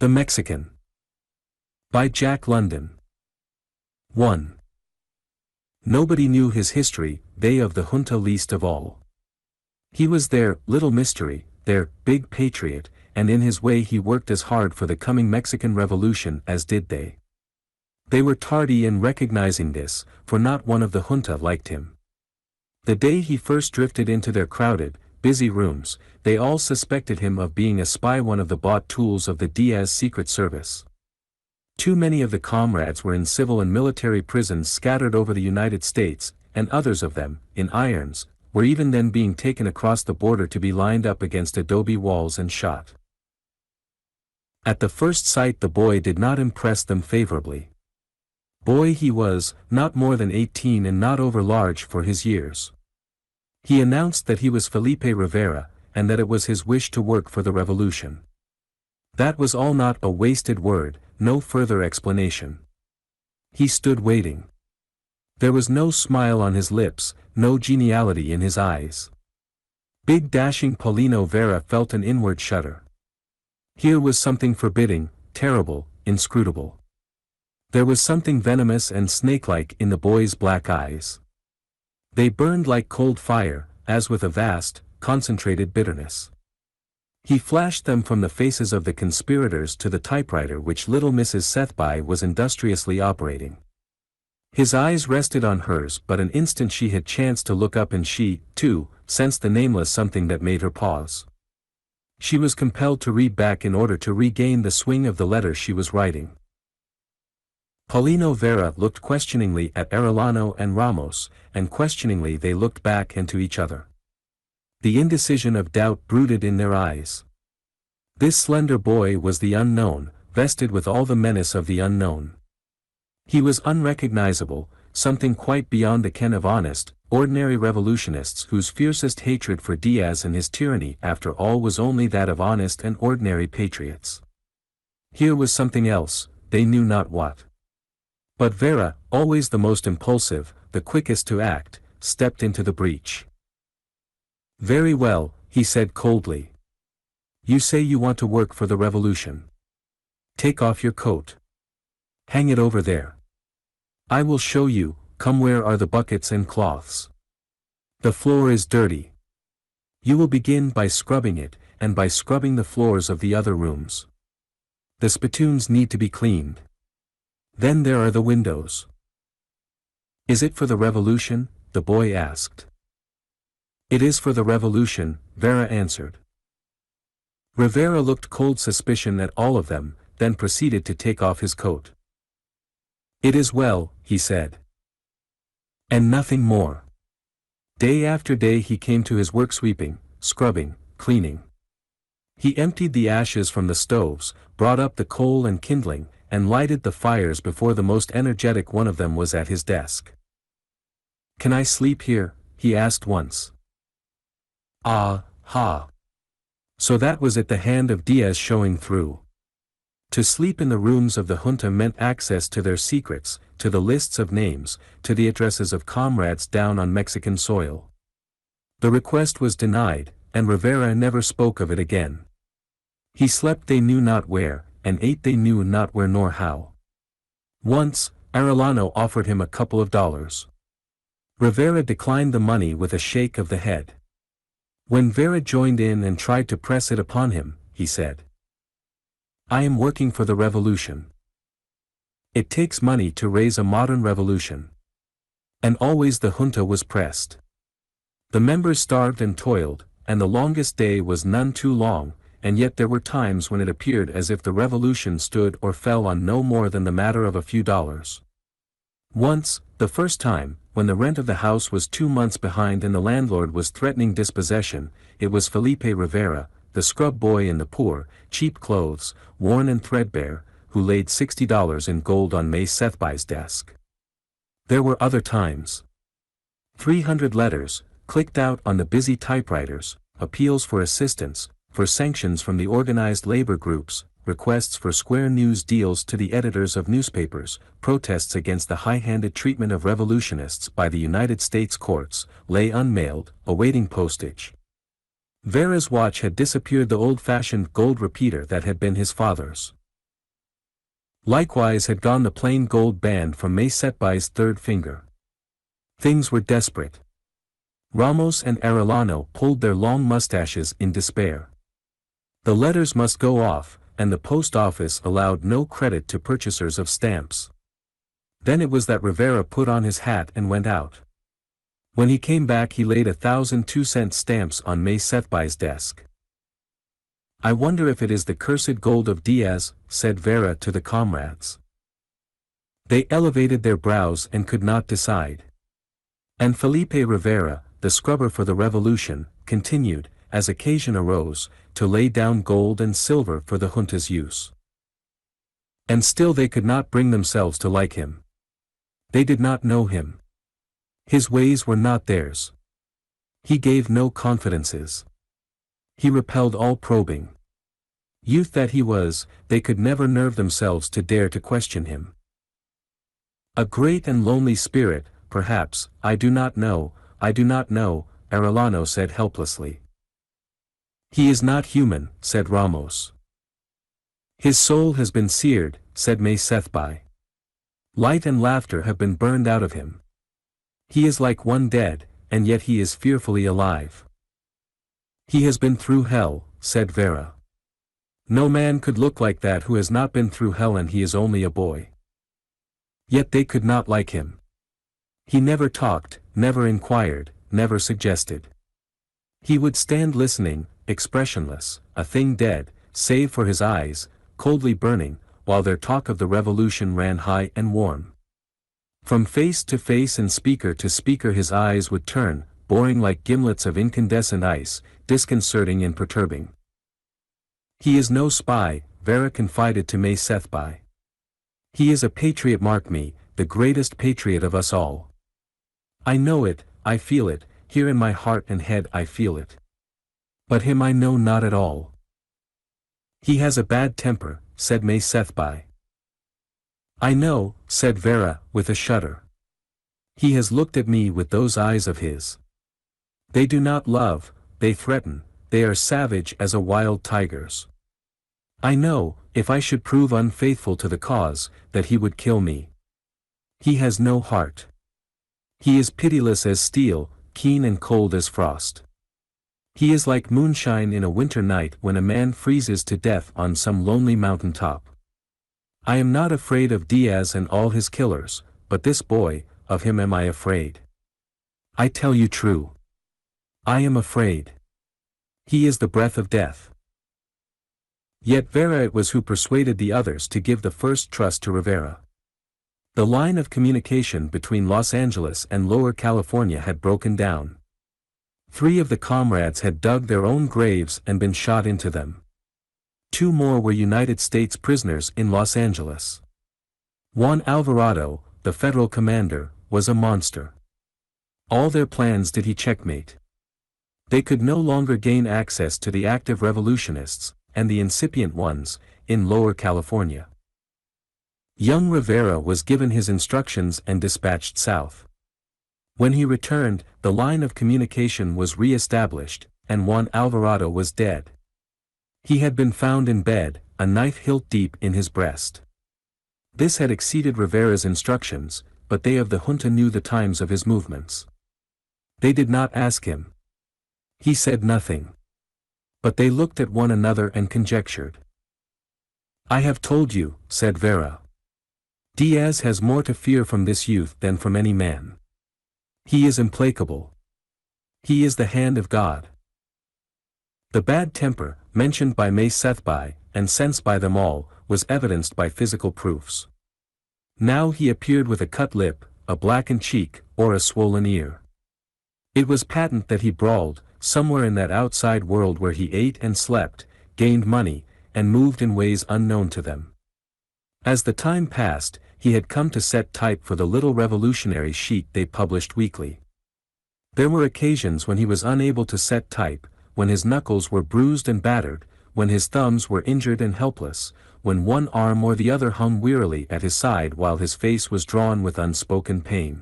The Mexican. By Jack London. 1. Nobody knew his history, they of the junta least of all. He was their little mystery, their big patriot, and in his way he worked as hard for the coming Mexican Revolution as did they. They were tardy in recognizing this, for not one of the junta liked him. The day he first drifted into their crowded, busy rooms, they all suspected him of being a spy, one of the bought tools of the Diaz Secret Service. Too many of the comrades were in civil and military prisons scattered over the United States, and others of them, in irons, were even then being taken across the border to be lined up against adobe walls and shot. At the first sight the boy did not impress them favorably. Boy he was, not more than 18 and not over large for his years. He announced that he was Felipe Rivera, and that it was his wish to work for the revolution. That was all, not a wasted word, no further explanation. He stood waiting. There was no smile on his lips, no geniality in his eyes. Big dashing Paulino Vera felt an inward shudder. Here was something forbidding, terrible, inscrutable. There was something venomous and snake-like in the boy's black eyes. They burned like cold fire, as with a vast, concentrated bitterness. He flashed them from the faces of the conspirators to the typewriter which little Mrs. Sethby was industriously operating. His eyes rested on hers, but an instant she had chanced to look up and she, too, sensed the nameless something that made her pause. She was compelled to read back in order to regain the swing of the letter she was writing. Paulino Vera looked questioningly at Arellano and Ramos, and questioningly they looked back and to each other. The indecision of doubt brooded in their eyes. This slender boy was the unknown, vested with all the menace of the unknown. He was unrecognizable, something quite beyond the ken of honest, ordinary revolutionists whose fiercest hatred for Diaz and his tyranny after all was only that of honest and ordinary patriots. Here was something else, they knew not what. But Vera, always the most impulsive, the quickest to act, stepped into the breach. "Very well," he said coldly. "You say you want to work for the revolution. Take off your coat. Hang it over there. I will show you, come, where are the buckets and cloths? The floor is dirty. You will begin by scrubbing it, and by scrubbing the floors of the other rooms. The spittoons need to be cleaned. Then there are the windows." "Is it for the revolution?" the boy asked. "It is for the revolution," Vera answered. Rivera looked cold suspicion at all of them, then proceeded to take off his coat. "It is well," he said. And nothing more. Day after day he came to his work, sweeping, scrubbing, cleaning. He emptied the ashes from the stoves, brought up the coal and kindling, and lighted the fires before the most energetic one of them was at his desk. "Can I sleep here?" he asked once. Ah, ha. So that was it, the hand of Diaz showing through. To sleep in the rooms of the junta meant access to their secrets, to the lists of names, to the addresses of comrades down on Mexican soil. The request was denied, and Rivera never spoke of it again. He slept they knew not where, and ate they knew not where nor how. Once, Arellano offered him a couple of dollars. Rivera declined the money with a shake of the head. When Vera joined in and tried to press it upon him, he said, "I am working for the revolution. It takes money to raise a modern revolution." And always the junta was pressed. The members starved and toiled, and the longest day was none too long, and yet there were times when it appeared as if the revolution stood or fell on no more than the matter of a few dollars. Once, the first time, when the rent of the house was 2 months behind and the landlord was threatening dispossession, it was Felipe Rivera, the scrub boy in the poor, cheap clothes, worn and threadbare, who laid $60 in gold on May Sethby's desk. There were other times. 300 letters, clicked out on the busy typewriters, appeals for assistance, for sanctions from the organized labor groups, requests for square news deals to the editors of newspapers, protests against the high-handed treatment of revolutionists by the United States courts, lay unmailed, awaiting postage. Vera's watch had disappeared, the old-fashioned gold repeater that had been his father's. Likewise had gone the plain gold band from Maysetbai's third finger. Things were desperate. Ramos and Arellano pulled their long mustaches in despair. The letters must go off, and the post office allowed no credit to purchasers of stamps. Then it was that Rivera put on his hat and went out. When he came back he laid 1,000 2-cent stamps on Maysetbai's desk. "I wonder if it is the cursed gold of Diaz," said Vera to the comrades. They elevated their brows and could not decide. And Felipe Rivera, the scrubber for the revolution, continued, as occasion arose, to lay down gold and silver for the junta's use. And still they could not bring themselves to like him. They did not know him. His ways were not theirs. He gave no confidences. He repelled all probing. Youth that he was, they could never nerve themselves to dare to question him. A great and lonely spirit, perhaps, I do not know, Arellano said helplessly. He is not human, said Ramos. His soul has been seared, said Maysetbai. Light and laughter have been burned out of him. He is like one dead, and yet he is fearfully alive. He has been through hell, said Vera. No man could look like that who has not been through hell, and he is only a boy. Yet they could not like him. He never talked, never inquired, never suggested. He would stand listening, expressionless, a thing dead, save for his eyes, coldly burning, while their talk of the revolution ran high and warm. From face to face and speaker to speaker his eyes would turn, boring like gimlets of incandescent ice, disconcerting and perturbing. He is no spy, Vera confided to Maysetbai. He is a patriot, mark me, the greatest patriot of us all. I know it, I feel it, here in my heart and head I feel it. But him I know not at all. He has a bad temper, said Maysetbai. I know, said Vera, with a shudder. He has looked at me with those eyes of his. They do not love, they threaten, they are savage as a wild tiger's. I know, if I should prove unfaithful to the cause, that he would kill me. He has no heart. He is pitiless as steel, keen and cold as frost. He is like moonshine in a winter night when a man freezes to death on some lonely mountain top. I am not afraid of Diaz and all his killers, but this boy, of him am I afraid. I tell you true. I am afraid. He is the breath of death. Yet Vera it was who persuaded the others to give the first trust to Rivera. The line of communication between Los Angeles and Lower California had broken down. 3 of the comrades had dug their own graves and been shot into them. 2 more were United States prisoners in Los Angeles. Juan Alvarado, the federal commander, was a monster. All their plans did he checkmate. They could no longer gain access to the active revolutionists, and the incipient ones, in Lower California. Young Rivera was given his instructions and dispatched south. When he returned, the line of communication was re-established, and Juan Alvarado was dead. He had been found in bed, a knife hilt deep in his breast. This had exceeded Rivera's instructions, but they of the junta knew the times of his movements. They did not ask him. He said nothing. But they looked at one another and conjectured. I have told you, said Vera. Diaz has more to fear from this youth than from any man. He is implacable. He is the hand of God. The bad temper, mentioned by Maysetbai, and sensed by them all, was evidenced by physical proofs. Now he appeared with a cut lip, a blackened cheek, or a swollen ear. It was patent that he brawled, somewhere in that outside world where he ate and slept, gained money, and moved in ways unknown to them. As the time passed, he had come to set type for the little revolutionary sheet they published weekly. There were occasions when he was unable to set type, when his knuckles were bruised and battered, when his thumbs were injured and helpless, when one arm or the other hung wearily at his side while his face was drawn with unspoken pain.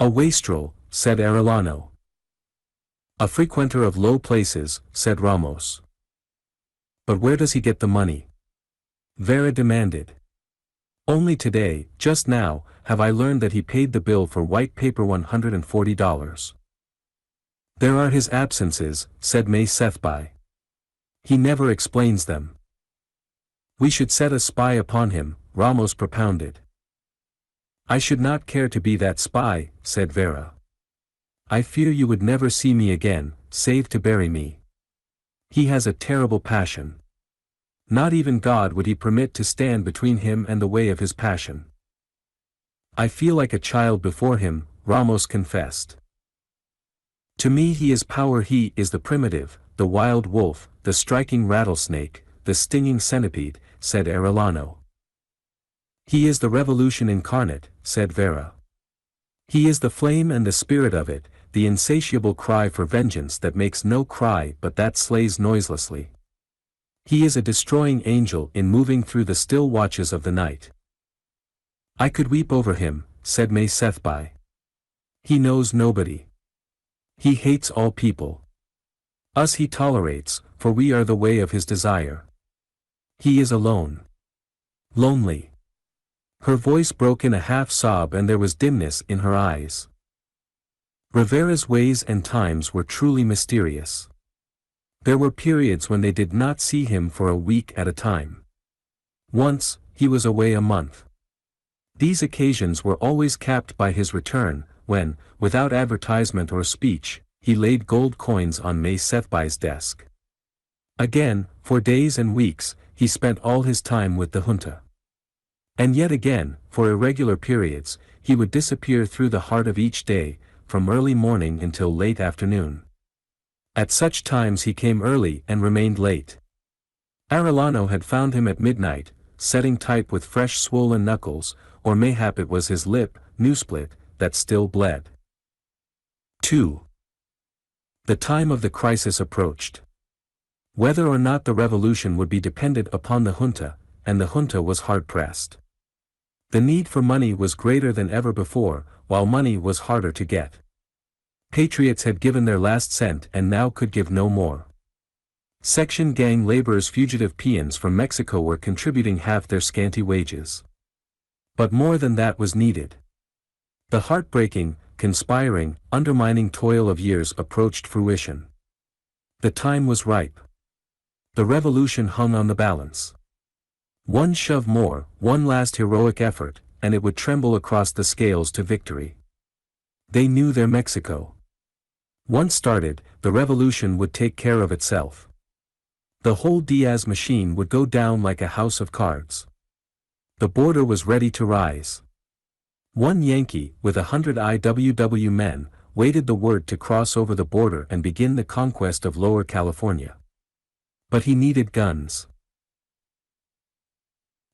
A wastrel, said Arellano. A frequenter of low places, said Ramos. But where does he get the money? Vera demanded. Only today, just now, have I learned that he paid the bill for white paper $140. There are his absences, said May Sethby. He never explains them. We should set a spy upon him, Ramos propounded. I should not care to be that spy, said Vera. I fear you would never see me again, save to bury me. He has a terrible passion. Not even God would he permit to stand between him and the way of his passion. I feel like a child before him, Ramos confessed. To me he is power, he is the primitive, the wild wolf, the striking rattlesnake, the stinging centipede, said Arellano. He is the revolution incarnate, said Vera. He is the flame and the spirit of it, the insatiable cry for vengeance that makes no cry but that slays noiselessly. He is a destroying angel in moving through the still watches of the night. I could weep over him, said May Sethby. He knows nobody. He hates all people. Us he tolerates, for we are the way of his desire. He is alone. Lonely. Her voice broke in a half-sob and there was dimness in her eyes. Rivera's ways and times were truly mysterious. There were periods when they did not see him for a week at a time. Once, he was away a month. These occasions were always capped by his return, when, without advertisement or speech, he laid gold coins on May Sethby's desk. Again, for days and weeks, he spent all his time with the junta. And yet again, for irregular periods, he would disappear through the heart of each day, from early morning until late afternoon. At such times he came early and remained late. Arellano had found him at midnight, setting type with fresh swollen knuckles, or mayhap it was his lip, newsplit, that still bled. 2. The time of the crisis approached. Whether or not the revolution would be dependent upon the junta, and the junta was hard-pressed. The need for money was greater than ever before, while money was harder to get. Patriots had given their last cent and now could give no more. Section gang laborers, fugitive peons from Mexico were contributing half their scanty wages. But more than that was needed. The heartbreaking, conspiring, undermining toil of years approached fruition. The time was ripe. The revolution hung on the balance. One shove more, one last heroic effort, and it would tremble across the scales to victory. They knew their Mexico. Once started, the revolution would take care of itself. The whole Diaz machine would go down like a house of cards. The border was ready to rise. One Yankee, with 100 IWW men, waited the word to cross over the border and begin the conquest of Lower California. But he needed guns.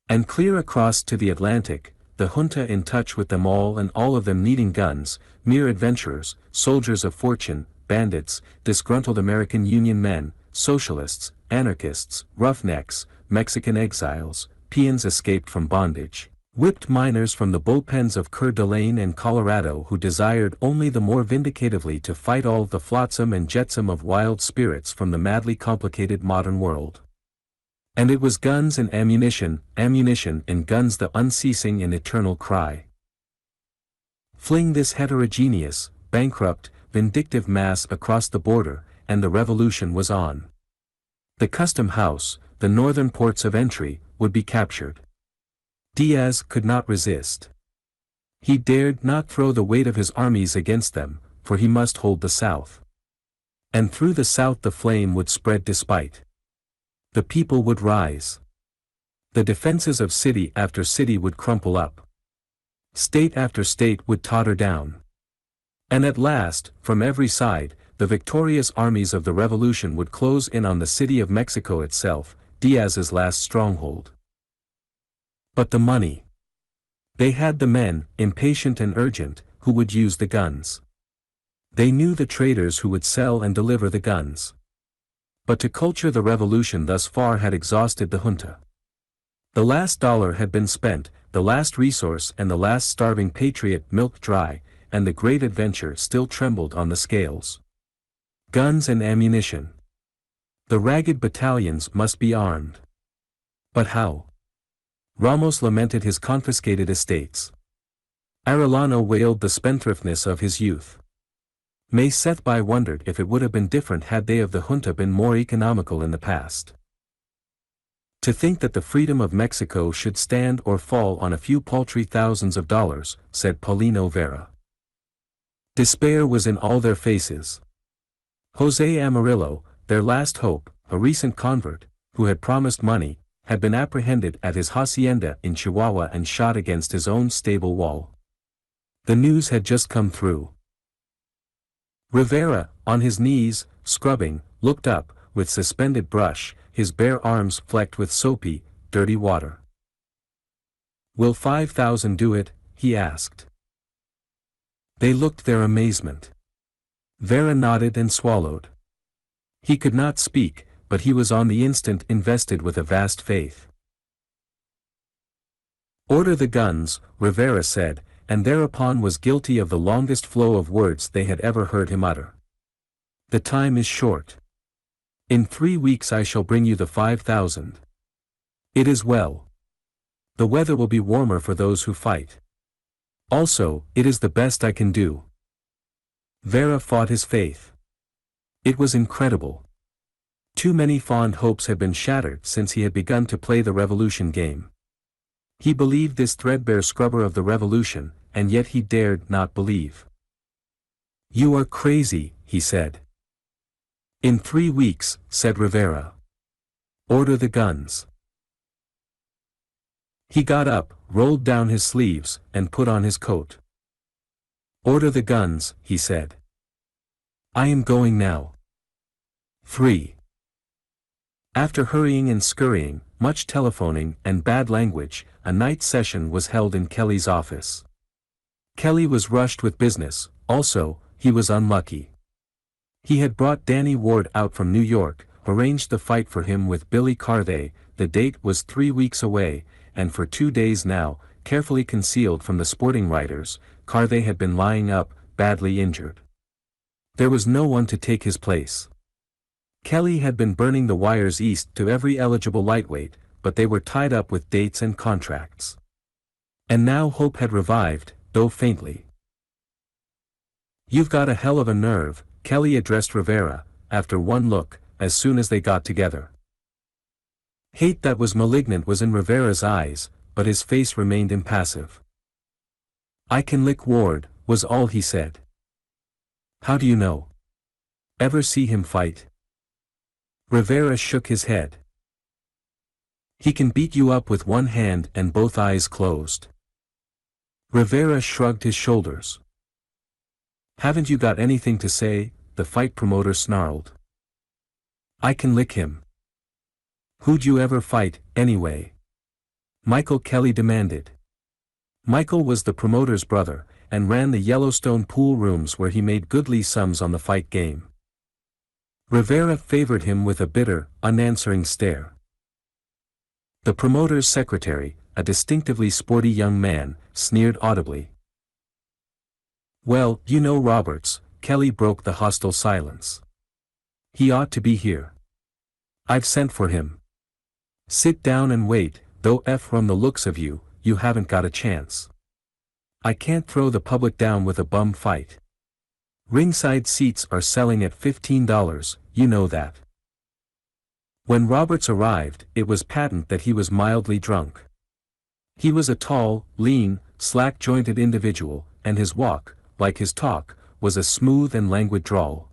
And clear across to the Atlantic, the junta in touch with them all and all of them needing guns, mere adventurers, soldiers of fortune, bandits, disgruntled American Union men, socialists, anarchists, roughnecks, Mexican exiles, peons escaped from bondage, whipped miners from the bullpens of Coeur d'Alene and Colorado who desired only the more vindicatively to fight all the flotsam and jetsam of wild spirits from the madly complicated modern world. And it was guns and ammunition and guns, the unceasing and eternal cry. Fling this heterogeneous, bankrupt, vindictive mass across the border, and the revolution was on. The custom house, the northern ports of entry, would be captured. Diaz could not resist. He dared not throw the weight of his armies against them, for he must hold the South. And through the South the flame would spread despite. The people would rise. The defenses of city after city would crumple up. State after state would totter down. And at last, from every side, the victorious armies of the revolution would close in on the city of Mexico itself, Diaz's last stronghold. But the money. They had the men, impatient and urgent, who would use the guns. They knew the traders who would sell and deliver the guns. But to culture the revolution thus far had exhausted the junta. The last dollar had been spent, the last resource and the last starving patriot milked dry, and the great adventure still trembled on the scales. Guns and ammunition. The ragged battalions must be armed. But how? Ramos lamented his confiscated estates. Arellano wailed the spendthriftness of his youth. May Sethby wondered if it would have been different had they of the junta been more economical in the past. To think that the freedom of Mexico should stand or fall on a few paltry thousands of dollars, said Paulino Vera. Despair was in all their faces. José Amarillo, their last hope, a recent convert, who had promised money, had been apprehended at his hacienda in Chihuahua and shot against his own stable wall. The news had just come through. Rivera, on his knees, scrubbing, looked up, with suspended brush, his bare arms flecked with soapy, dirty water. "Will 5,000 do it?" he asked. They looked their amazement. Vera nodded and swallowed. He could not speak, but he was on the instant invested with a vast faith. "Order the guns," Rivera said, and thereupon was guilty of the longest flow of words they had ever heard him utter. "The time is short. In 3 weeks I shall bring you the 5,000. It is well. The weather will be warmer for those who fight. Also, it is the best I can do." Vera fought his faith. It was incredible. Too many fond hopes had been shattered since he had begun to play the revolution game. He believed this threadbare scrubber of the revolution, and yet he dared not believe. "You are crazy," he said. "In 3 weeks," said Rivera. "Order the guns." He got up, rolled down his sleeves, and put on his coat. "Order the guns," he said. "I am going now." 3. After hurrying and scurrying, much telephoning, and bad language, a night session was held in Kelly's office. Kelly was rushed with business, also, he was unlucky. He had brought Danny Ward out from New York, arranged the fight for him with Billy Carthay, the date was 3 weeks away, and for 2 days now, carefully concealed from the sporting writers, Carthay had been lying up, badly injured. There was no one to take his place. Kelly had been burning the wires east to every eligible lightweight, but they were tied up with dates and contracts. And now hope had revived, though faintly. "You've got a hell of a nerve," Kelly addressed Rivera, after one look, as soon as they got together. Hate that was malignant was in Rivera's eyes, but his face remained impassive. "I can lick Ward," was all he said. "How do you know? Ever see him fight?" Rivera shook his head. "He can beat you up with one hand and both eyes closed." Rivera shrugged his shoulders. "Haven't you got anything to say?" the fight promoter snarled. "I can lick him." "Who'd you ever fight, anyway?" Michael Kelly demanded. Michael was the promoter's brother, and ran the Yellowstone pool rooms where he made goodly sums on the fight game. Rivera favored him with a bitter, unanswering stare. The promoter's secretary, a distinctively sporty young man, sneered audibly. "Well, you know Roberts," Kelly broke the hostile silence. "He ought to be here. I've sent for him. Sit down and wait, though from the looks of you, you haven't got a chance. I can't throw the public down with a bum fight. Ringside seats are selling at $15, you know that." When Roberts arrived, it was patent that he was mildly drunk. He was a tall, lean, slack-jointed individual, and his walk, like his talk, was a smooth and languid drawl.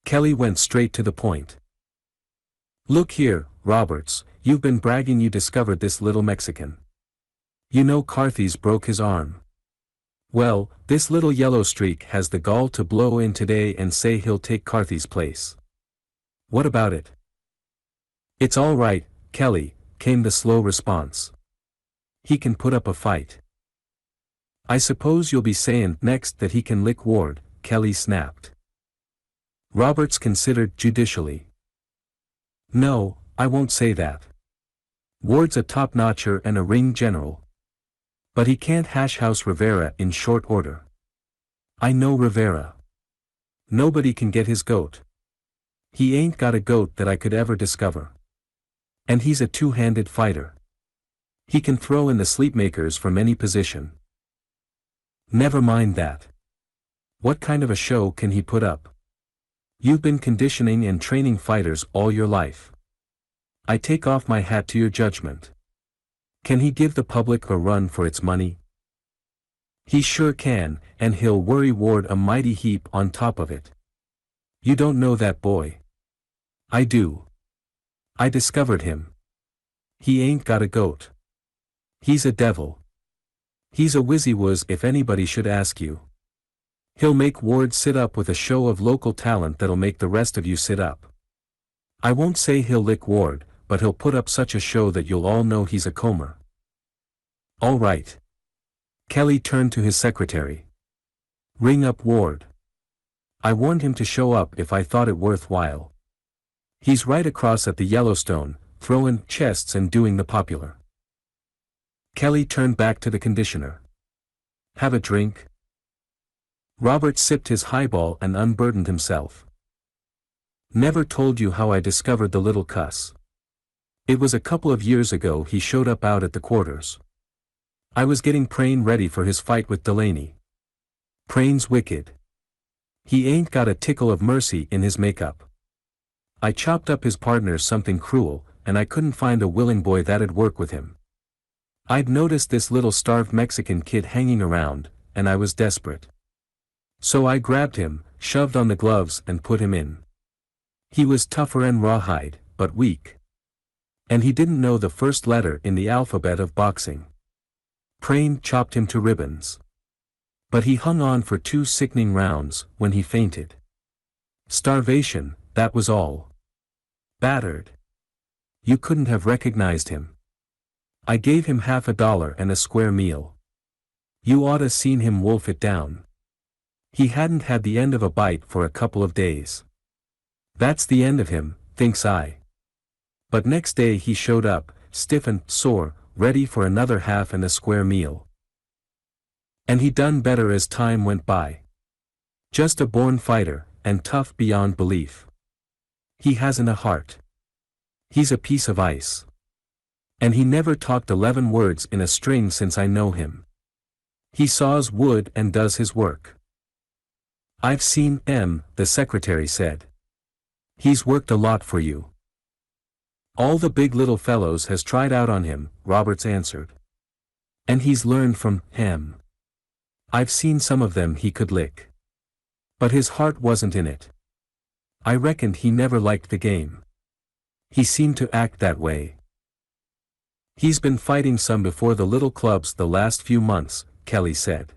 Kelly went straight to the point. "Look here, Roberts, you've been bragging you discovered this little Mexican. You know Carthay's broke his arm. Well, this little yellow streak has the gall to blow in today and say he'll take Carthay's place. What about it?" "It's all right, Kelly," came the slow response. "He can put up a fight." "I suppose you'll be sayin' next that he can lick Ward," Kelly snapped. Roberts considered judicially. "No, I won't say that. Ward's a top-notcher and a ring general. But he can't hash-house Rivera in short order. I know Rivera. Nobody can get his goat. He ain't got a goat that I could ever discover. And he's a two-handed fighter. He can throw in the sleepmakers from any position. Never mind that. What kind of a show can he put up? You've been conditioning and training fighters all your life. I take off my hat to your judgment. Can he give the public a run for its money? He sure can, and he'll worry Ward a mighty heap on top of it. You don't know that boy. I do. I discovered him. He ain't got a goat. He's a devil. He's a whizzywuzz if anybody should ask you. He'll make Ward sit up with a show of local talent that'll make the rest of you sit up. I won't say he'll lick Ward, but he'll put up such a show that you'll all know he's a comer. All right. Kelly turned to his secretary. Ring up Ward. I warned him to show up if I thought it worthwhile. He's right across at the Yellowstone, throwing chests and doing the popular. Kelly turned back to the conditioner. Have a drink? Robert sipped his highball and unburdened himself. Never told you how I discovered the little cuss. It was a couple of years ago he showed up out at the quarters. I was getting Prane ready for his fight with Delaney. Prane's wicked. He ain't got a tickle of mercy in his makeup. I chopped up his partners something cruel, and I couldn't find a willing boy that'd work with him. I'd noticed this little starved Mexican kid hanging around, and I was desperate. So I grabbed him, shoved on the gloves and put him in. He was tougher and rawhide, but weak. And he didn't know the first letter in the alphabet of boxing. Prane chopped him to ribbons. But he hung on for 2 sickening rounds, when he fainted. Starvation, that was all. Battered. You couldn't have recognized him. I gave him $50 and a square meal. You oughta seen him wolf it down. He hadn't had the end of a bite for a couple of days. That's the end of him, thinks I. But next day he showed up, stiff and sore, ready for another half and a square meal. And he done better as time went by. Just a born fighter, and tough beyond belief. He hasn't a heart. He's a piece of ice. And he never talked 11 words in a string since I know him. He saws wood and does his work. I've seen M, the secretary said. He's worked a lot for you. All the big little fellows has tried out on him, Roberts answered. And he's learned from him. I've seen some of them he could lick. But his heart wasn't in it. I reckoned he never liked the game. He seemed to act that way. He's been fighting some before the little clubs the last few months, Kelly said.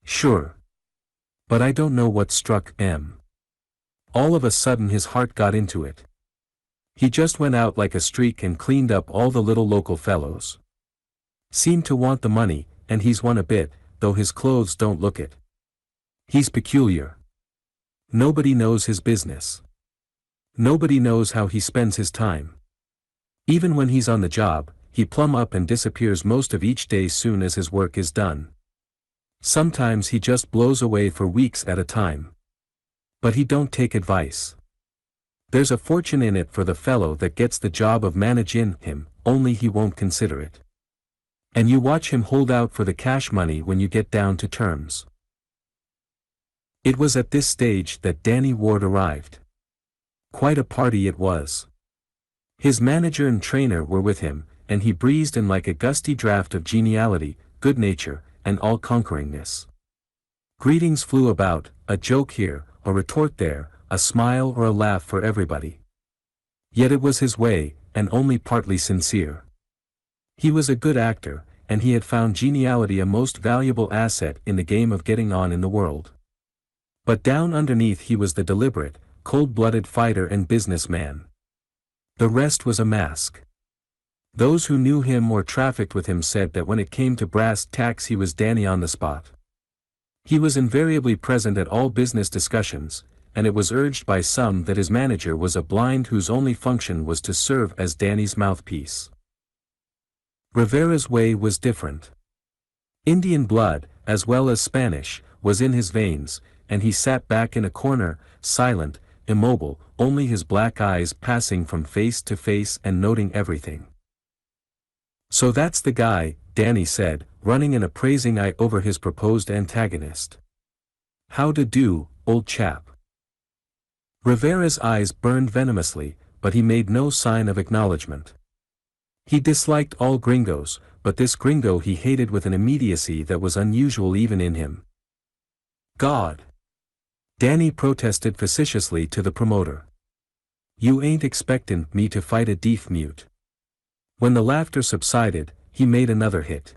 Sure. But I don't know what struck M. All of a sudden his heart got into it. He just went out like a streak and cleaned up all the little local fellows. Seemed to want the money, and he's won a bit, though his clothes don't look it. He's peculiar. Nobody knows his business. Nobody knows how he spends his time. Even when he's on the job, he plumb up and disappears most of each day soon as his work is done. Sometimes he just blows away for weeks at a time. But he don't take advice. There's a fortune in it for the fellow that gets the job of managing him, only he won't consider it. And you watch him hold out for the cash money when you get down to terms. It was at this stage that Danny Ward arrived. Quite a party it was. His manager and trainer were with him, and he breezed in like a gusty draft of geniality, good nature, and all-conqueringness. Greetings flew about, a joke here, a retort there, a smile or a laugh for everybody. Yet it was his way, and only partly sincere. He was a good actor, and he had found geniality a most valuable asset in the game of getting on in the world. But down underneath he was the deliberate, cold-blooded fighter and businessman. The rest was a mask. Those who knew him or trafficked with him said that when it came to brass tacks he was Danny on the spot. He was invariably present at all business discussions, and it was urged by some that his manager was a blind whose only function was to serve as Danny's mouthpiece. Rivera's way was different. Indian blood, as well as Spanish, was in his veins, and he sat back in a corner, silent, immobile, only his black eyes passing from face to face and noting everything. So that's the guy, Danny said, running an appraising eye over his proposed antagonist. How to do, old chap. Rivera's eyes burned venomously, but he made no sign of acknowledgement. He disliked all gringos, but this gringo he hated with an immediacy that was unusual even in him. God! Danny protested facetiously to the promoter. You ain't expectin' me to fight a deaf mute. When the laughter subsided, he made another hit.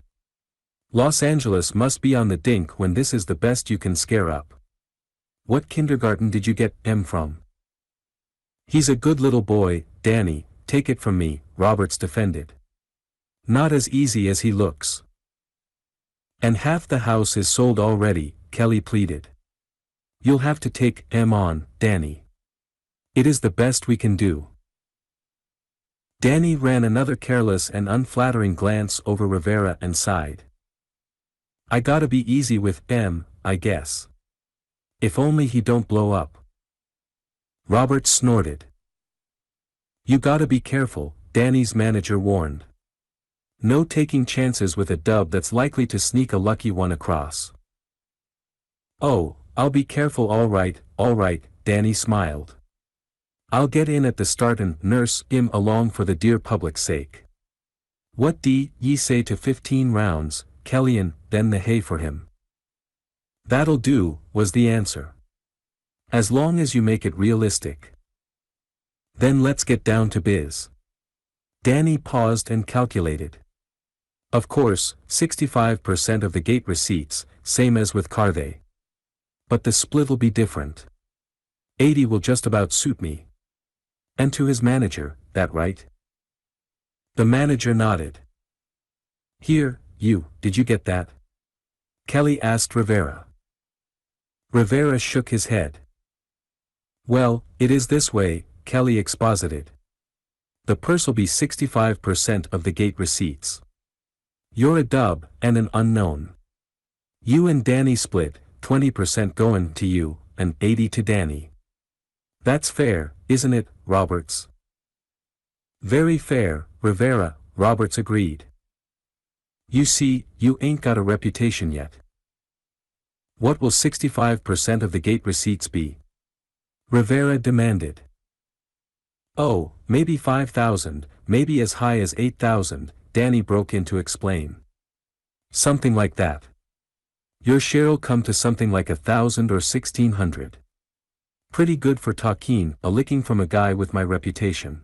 Los Angeles must be on the dink when this is the best you can scare up. What kindergarten did you get him from? He's a good little boy, Danny, take it from me, Roberts defended. Not as easy as he looks. And half the house is sold already, Kelly pleaded. You'll have to take him on, Danny. It is the best we can do. Danny ran another careless and unflattering glance over Rivera and sighed. I gotta be easy with M, I guess. If only he don't blow up. Roberts snorted. You gotta be careful, Danny's manager warned. No taking chances with a dub that's likely to sneak a lucky one across. Oh, I'll be careful all right, Danny smiled. I'll get in at the start and nurse him along for the dear public's sake. What do ye say to 15 rounds, Kelly, and then the hay for him? That'll do, was the answer. As long as you make it realistic. Then let's get down to biz. Danny paused and calculated. Of course, 65% of the gate receipts, same as with Carthay. But the split'll be different. 80 will just about suit me. And to his manager, that right? The manager nodded. Here, did you get that? Kelly asked Rivera. Rivera shook his head. Well, it is this way, Kelly exposited. The purse'll be 65% of the gate receipts. You're a dub, and an unknown. You and Danny split, 20% going to you, and 80 to Danny. That's fair, isn't it, Roberts? Very fair, Rivera, Roberts agreed. You see, you ain't got a reputation yet. What will 65% of the gate receipts be? Rivera demanded. Oh, maybe 5,000, maybe as high as 8,000, Danny broke in to explain. Something like that. Your share'll come to something like 1,000 or 1,600. Pretty good for talking, a licking from a guy with my reputation.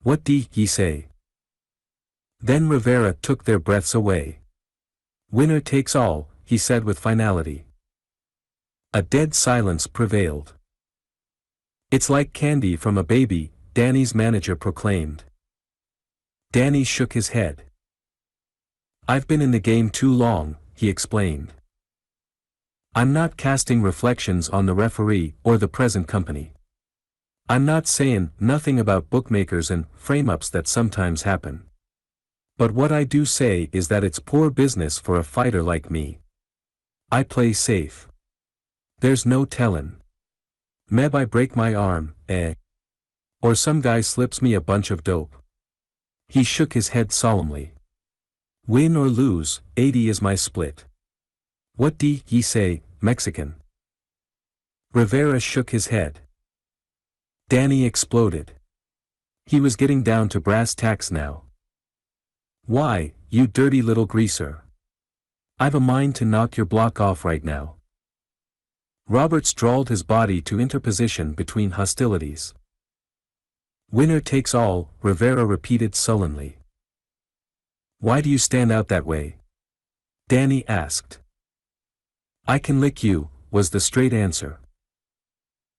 What do ye say? Then Rivera took their breaths away. Winner takes all, he said with finality. A dead silence prevailed. It's like candy from a baby, Danny's manager proclaimed. Danny shook his head. I've been in the game too long, he explained. I'm not casting reflections on the referee or the present company. I'm not saying nothing about bookmakers and frame-ups that sometimes happen. But what I do say is that it's poor business for a fighter like me. I play safe. There's no tellin'. Meb I break my arm, or some guy slips me a bunch of dope. He shook his head solemnly. Win or lose, 80 is my split. What do ye say, Mexican? Rivera shook his head. Danny exploded. He was getting down to brass tacks now. Why, you dirty little greaser. I've a mind to knock your block off right now. Roberts drawled his body to interposition between hostilities. Winner takes all, Rivera repeated sullenly. Why do you stand out that way? Danny asked. I can lick you, was the straight answer.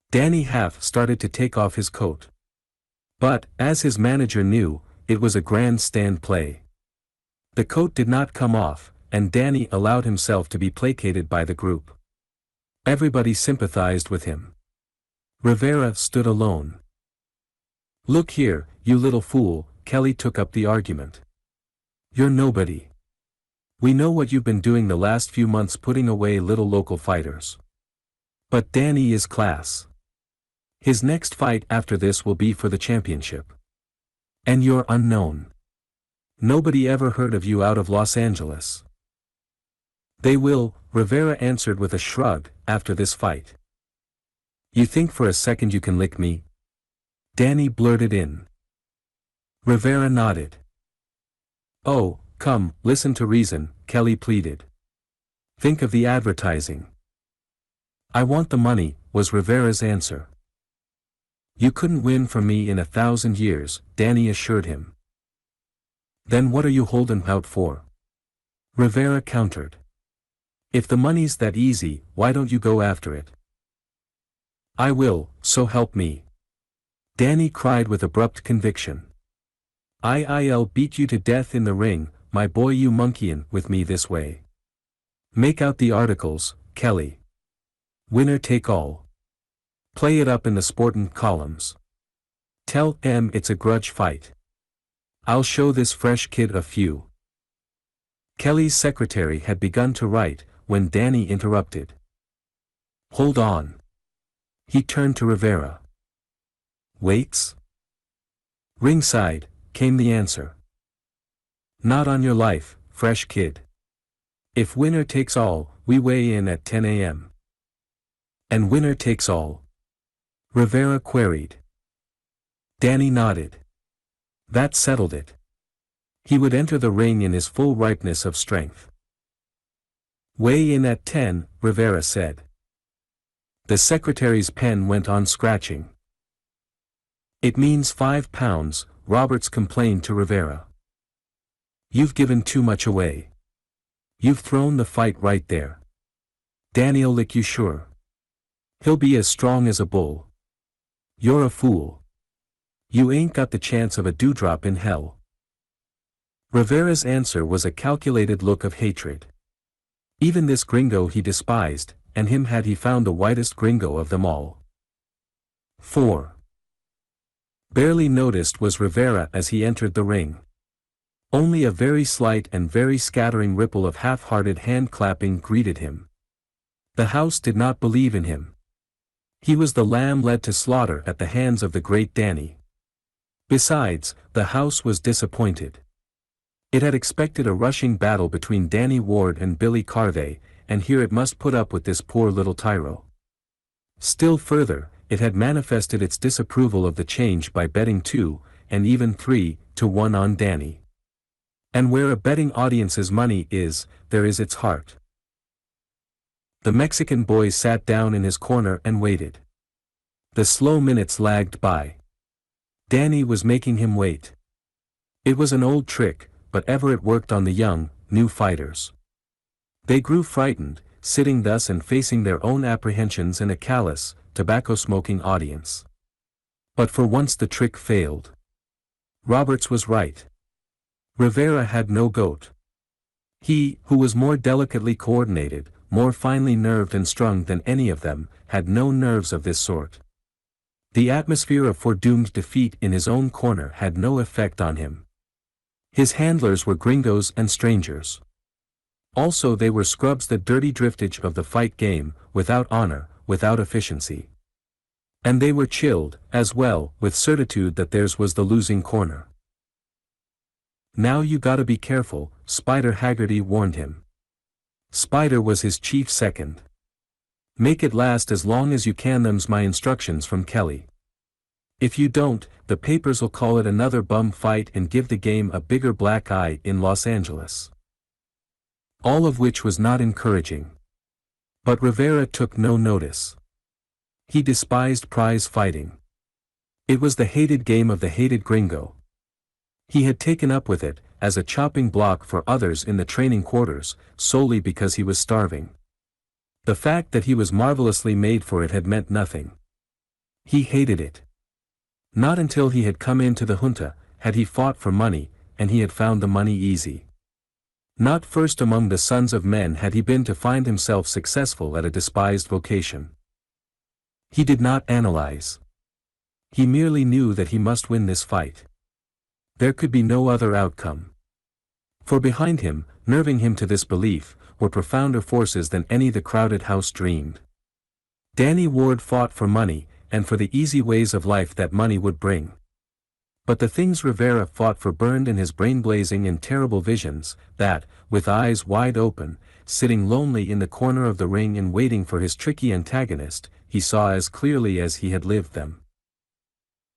Danny half started to take off his coat. But, as his manager knew, it was a grandstand play. The coat did not come off, and Danny allowed himself to be placated by the group. Everybody sympathized with him. Rivera stood alone. Look here, you little fool, Kelly took up the argument. You're nobody. We know what you've been doing the last few months, putting away little local fighters. But Danny is class. His next fight after this will be for the championship. And you're unknown. Nobody ever heard of you out of Los Angeles. They will, Rivera answered with a shrug, after this fight. You think for a second you can lick me? Danny blurted in. Rivera nodded. Oh, come, listen to reason, Kelly pleaded. Think of the advertising. I want the money, was Rivera's answer. You couldn't win from me in 1,000 years, Danny assured him. Then what are you holding out for? Rivera countered. If the money's that easy, why don't you go after it? I will, so help me. Danny cried with abrupt conviction. I'll beat you to death in the ring, my boy, you monkeyin' with me this way. Make out the articles, Kelly. Winner take all. Play it up in the sportin' columns. Tell 'em it's a grudge fight. I'll show this fresh kid a few. Kelly's secretary had begun to write, when Danny interrupted. Hold on. He turned to Rivera. Weights? Ringside, came the answer. Not on your life, fresh kid. If winner takes all, we weigh in at 10 a.m. And winner takes all? Rivera queried. Danny nodded. That settled it. He would enter the ring in his full ripeness of strength. Weigh in at 10, Rivera said. The secretary's pen went on scratching. It means 5 pounds, Roberts complained to Rivera. You've given too much away. You've thrown the fight right there. Danny'll lick you sure. He'll be as strong as a bull. You're a fool. You ain't got the chance of a dewdrop in hell. Rivera's answer was a calculated look of hatred. Even this gringo he despised, and him had he found the whitest gringo of them all. 4. Barely noticed was Rivera as he entered the ring. Only a very slight and very scattering ripple of half-hearted hand-clapping greeted him. The house did not believe in him. He was the lamb led to slaughter at the hands of the great Danny. Besides, the house was disappointed. It had expected a rushing battle between Danny Ward and Billy Carvey, and here it must put up with this poor little tyro. Still further, it had manifested its disapproval of the change by betting 2, and even 3, to 1 on Danny. And where a betting audience's money is, there is its heart. The Mexican boy sat down in his corner and waited. The slow minutes lagged by. Danny was making him wait. It was an old trick, but ever it worked on the young, new fighters. They grew frightened, sitting thus and facing their own apprehensions in a callous, tobacco-smoking audience. But for once the trick failed. Roberts was right. Rivera had no goat. He, who was more delicately coordinated, more finely nerved and strung than any of them, had no nerves of this sort. The atmosphere of foredoomed defeat in his own corner had no effect on him. His handlers were gringos and strangers. Also they were scrubs, the dirty driftage of the fight game, without honor, without efficiency. And they were chilled, as well, with certitude that theirs was the losing corner. Now you gotta be careful, Spider Haggerty warned him. Spider was his chief second. Make it last as long as you can, them's my instructions from Kelly. If you don't, the papers'll call it another bum fight and give the game a bigger black eye in Los Angeles. All of which was not encouraging. But Rivera took no notice. He despised prize fighting. It was the hated game of the hated gringo. He had taken up with it, as a chopping block for others in the training quarters, solely because he was starving. The fact that he was marvelously made for it had meant nothing. He hated it. Not until he had come into the junta, had he fought for money, and he had found the money easy. Not first among the sons of men had he been to find himself successful at a despised vocation. He did not analyze. He merely knew that he must win this fight. There could be no other outcome. For behind him, nerving him to this belief, were profounder forces than any the crowded house dreamed. Danny Ward fought for money, and for the easy ways of life that money would bring. But the things Rivera fought for burned in his brain, blazing in terrible visions, that, with eyes wide open, sitting lonely in the corner of the ring and waiting for his tricky antagonist, he saw as clearly as he had lived them.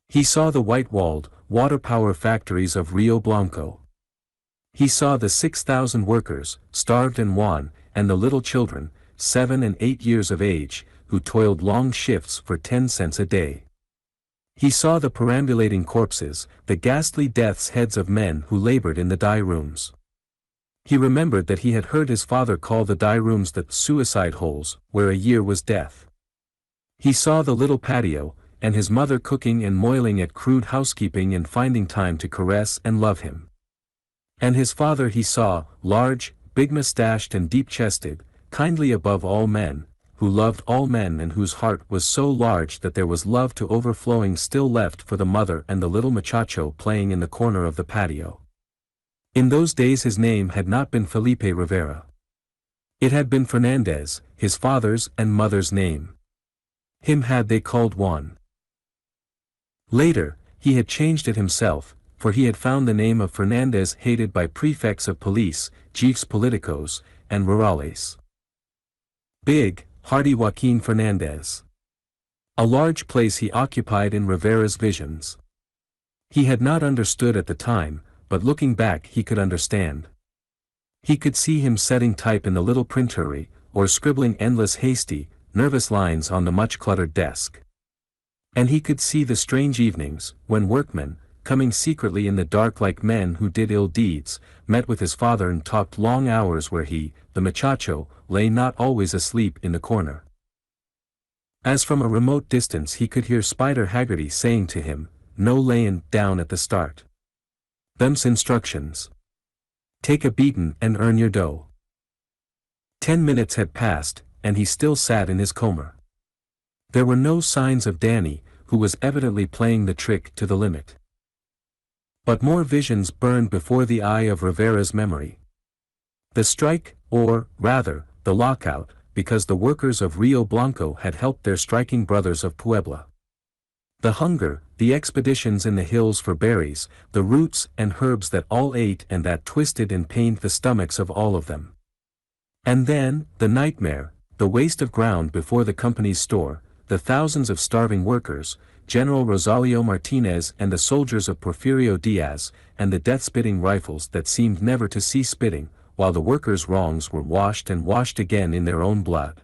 He saw the white-walled, water power factories of Rio Blanco. He saw the 6,000 workers, starved and wan, and the little children, 7 and 8 years of age, who toiled long shifts for 10 cents a day. He saw the perambulating corpses, the ghastly death's heads of men who labored in the dye rooms. He remembered that he had heard his father call the dye rooms the suicide holes, where a year was death. He saw the little patio, and his mother cooking and moiling at crude housekeeping and finding time to caress and love him. And his father he saw, large, big-mustached and deep-chested, kindly above all men, who loved all men and whose heart was so large that there was love to overflowing still left for the mother and the little muchacho playing in the corner of the patio. In those days his name had not been Felipe Rivera. It had been Fernandez, his father's and mother's name. Him had they called Juan. Later, he had changed it himself, for he had found the name of Fernandez hated by prefects of police, chiefs politicos, and rurales. Big, hardy Joaquin Fernandez. A large place he occupied in Rivera's visions. He had not understood at the time, but looking back he could understand. He could see him setting type in the little printery, or scribbling endless hasty, nervous lines on the much-cluttered desk. And he could see the strange evenings, when workmen, coming secretly in the dark like men who did ill deeds, met with his father and talked long hours where he, the muchacho, lay not always asleep in the corner. As from a remote distance he could hear Spider Haggerty saying to him, "No layin' down at the start. Them's instructions. Take a beatin' and earn your dough." 10 minutes had passed, and he still sat in his coma. There were no signs of Danny, who was evidently playing the trick to the limit. But more visions burned before the eye of Rivera's memory. The strike, or, rather, the lockout, because the workers of Rio Blanco had helped their striking brothers of Puebla. The hunger, the expeditions in the hills for berries, the roots and herbs that all ate and that twisted and pained the stomachs of all of them. And then, the nightmare, the waste of ground before the company's store, the thousands of starving workers, General Rosalio Martinez and the soldiers of Porfirio Diaz, and the death-spitting rifles that seemed never to cease spitting, while the workers' wrongs were washed and washed again in their own blood.